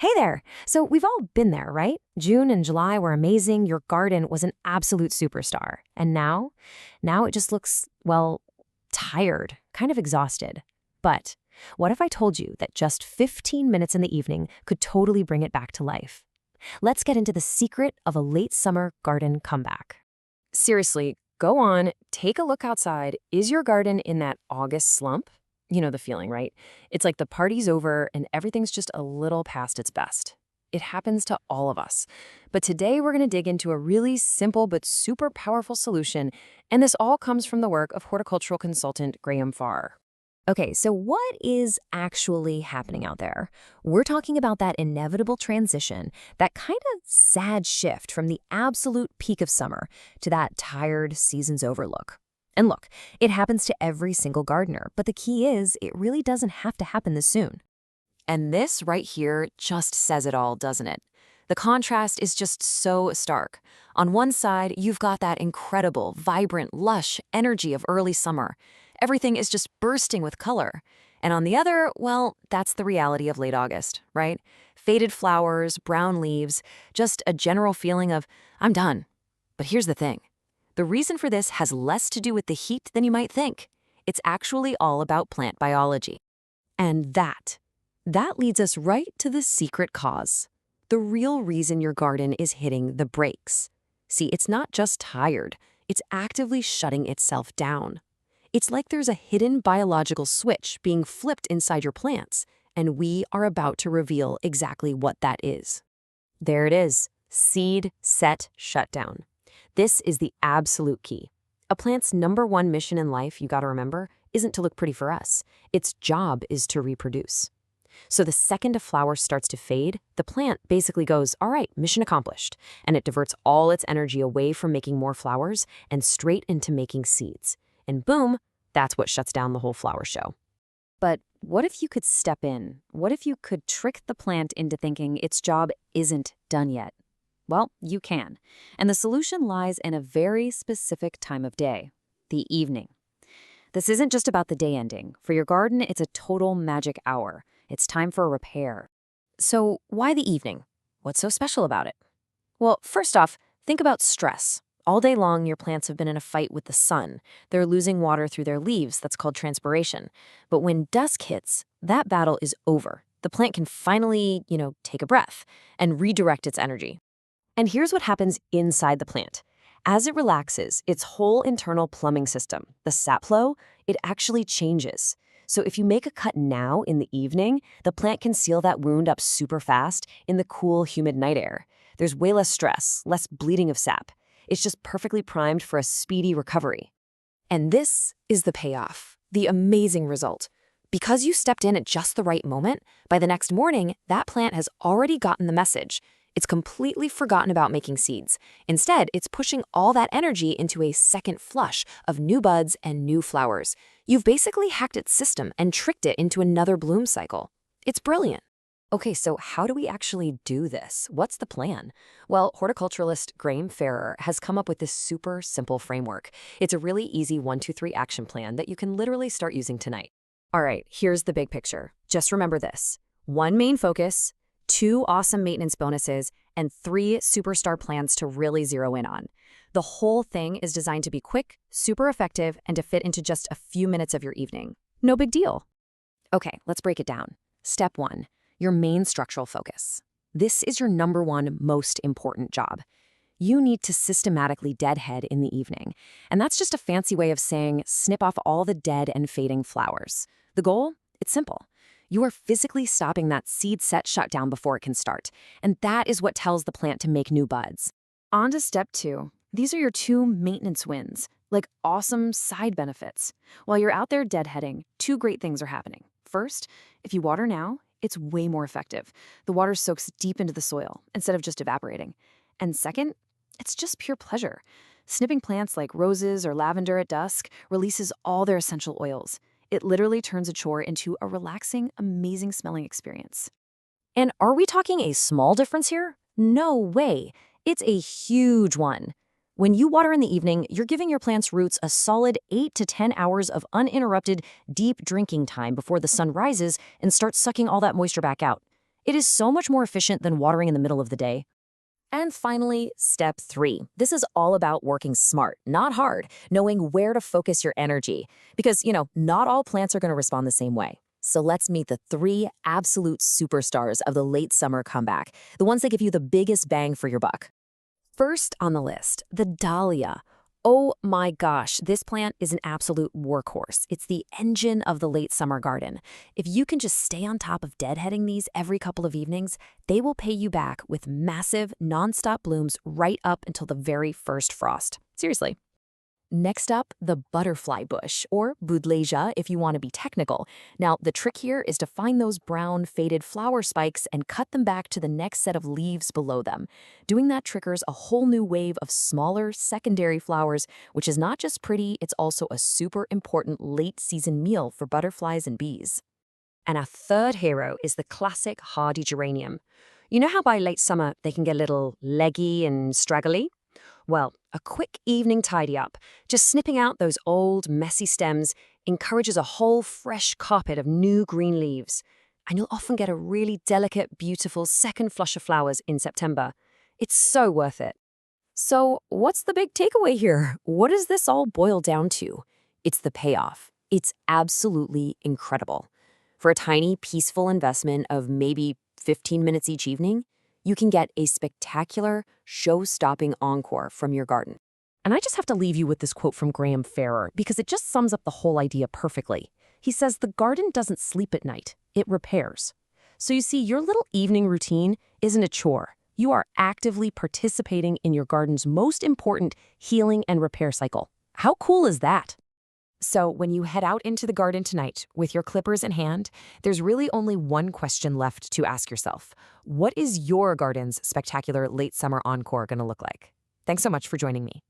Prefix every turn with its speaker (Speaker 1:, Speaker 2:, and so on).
Speaker 1: Hey there! So we've all been there, right? June and July were amazing. Your garden was an absolute superstar. And now? Now it just looks, well, tired, kind of exhausted. But what if I told you that just 15 minutes in the evening could totally bring it back to life? Let's get into the secret of a late summer garden comeback. Seriously, go on, take a look outside. Is your garden in that August slump? You know the feeling, right? It's like the party's over and everything's just a little past its best. It happens to all of us. But today we're going to dig into a really simple but super powerful solution, and this all comes from the work of horticultural consultant Graeme Farrer. Okay, so what is actually happening out there? We're talking about that inevitable transition, that kind of sad shift from the absolute peak of summer to that tired, season's over look. And look, it happens to every single gardener, but the key is it really doesn't have to happen this soon. And this right here just says it all, doesn't it? The contrast is just so stark. On one side, you've got that incredible, vibrant, lush energy of early summer. Everything is just bursting with color. And on the other, well, that's the reality of late August, right? Faded flowers, brown leaves, just a general feeling of, I'm done. But here's the thing. The reason for this has less to do with the heat than you might think. It's actually all about plant biology. And that leads us right to the secret cause. The real reason your garden is hitting the brakes. See, it's not just tired, it's actively shutting itself down. It's like there's a hidden biological switch being flipped inside your plants, and we are about to reveal exactly what that is. There it is, seed set shutdown. This is the absolute key. A plant's #1 mission in life, you gotta remember, isn't to look pretty for us. Its job is to reproduce. So the second a flower starts to fade, the plant basically goes, all right, mission accomplished, and it diverts all its energy away from making more flowers and straight into making seeds. And boom, that's what shuts down the whole flower show. But what if you could step in? What if you could trick the plant into thinking its job isn't done yet? Well, you can. And the solution lies in a very specific time of day, the evening. This isn't just about the day ending. For your garden, it's a total magic hour. It's time for a repair. So why the evening? What's so special about it? Well, first off, think about stress. All day long, your plants have been in a fight with the sun. They're losing water through their leaves. That's called transpiration. But when dusk hits, that battle is over. The plant can finally, take a breath and redirect its energy. And here's what happens inside the plant. As it relaxes, its whole internal plumbing system, the sap flow, it actually changes. So if you make a cut now in the evening, the plant can seal that wound up super fast in the cool, humid night air. There's way less stress, less bleeding of sap. It's just perfectly primed for a speedy recovery. And this is the payoff, the amazing result. Because you stepped in at just the right moment, by the next morning, that plant has already gotten the message. It's completely forgotten about making seeds. Instead, it's pushing all that energy into a second flush of new buds and new flowers. You've basically hacked its system and tricked it into another bloom cycle. It's brilliant. Okay, so how do we actually do this? What's the plan? Well, horticulturalist Graeme Farrer has come up with this super simple framework. It's a really easy 1-2-3 action plan that you can literally start using tonight. All right, here's the big picture. Just remember this. 1 main focus, 2 awesome maintenance bonuses, and 3 superstar plans to really zero in on. The whole thing is designed to be quick, super effective, and to fit into just a few minutes of your evening. No big deal. Okay, let's break it down. Step 1, your main structural focus. This is your #1 most important job. You need to systematically deadhead in the evening. And that's just a fancy way of saying snip off all the dead and fading flowers. The goal? It's simple. You are physically stopping that seed set shutdown before it can start, and that is what tells the plant to make new buds. On to step 2. These are your 2 maintenance wins, like awesome side benefits. While you're out there deadheading, 2 great things are happening. First, if you water now, it's way more effective. The water soaks deep into the soil instead of just evaporating. And second, it's just pure pleasure. Snipping plants like roses or lavender at dusk releases all their essential oils. It literally turns a chore into a relaxing, amazing smelling experience. And are we talking a small difference here? No way. It's a huge one. When you water in the evening, you're giving your plant's roots a solid 8 to 10 hours of uninterrupted, deep drinking time before the sun rises and starts sucking all that moisture back out.
Speaker 2: It is so much more efficient than watering in the middle of the day. And finally, step 3. This is all about working smart, not hard, knowing where to focus your energy. Because, not all plants are going to respond the same way. So let's meet the 3 absolute superstars of the late summer comeback, the ones that give you the biggest bang for your buck. First on the list, the dahlia. Oh my gosh, this plant is an absolute workhorse. It's the engine of the late summer garden. If you can just stay on top of deadheading these every couple of evenings, they will pay you back with massive, nonstop blooms right up until the very first frost. Seriously. Next up, the butterfly bush, or Budlesia if you want to be technical. Now, the trick here is to find those brown, faded flower spikes and cut them back to the next set of leaves below them. Doing that triggers a whole new wave of smaller, secondary flowers, which is not just pretty, it's also a super important late-season meal for butterflies and bees. And our third hero is the classic hardy geranium. You know how by late summer they can get a little leggy and straggly? Well, a quick evening tidy up, just snipping out those old, messy stems, encourages a whole fresh carpet of new green leaves. And you'll often get a really delicate, beautiful second flush of flowers in September. It's so worth it. So, what's the big takeaway here? What does this all boil down to? It's the payoff. It's absolutely incredible. For a tiny, peaceful investment of maybe 15 minutes each evening, you can get a spectacular, show-stopping encore from your garden. And I just have to leave you with this quote from Graeme Farrer because it just sums up the whole idea perfectly. He says, "The garden doesn't sleep at night, it repairs." So you see, your little evening routine isn't a chore. You are actively participating in your garden's most important healing and repair cycle. How cool is that? So when you head out into the garden tonight with your clippers in hand, there's really only one question left to ask yourself. What is your garden's spectacular late summer encore going to look like? Thanks so much for joining me.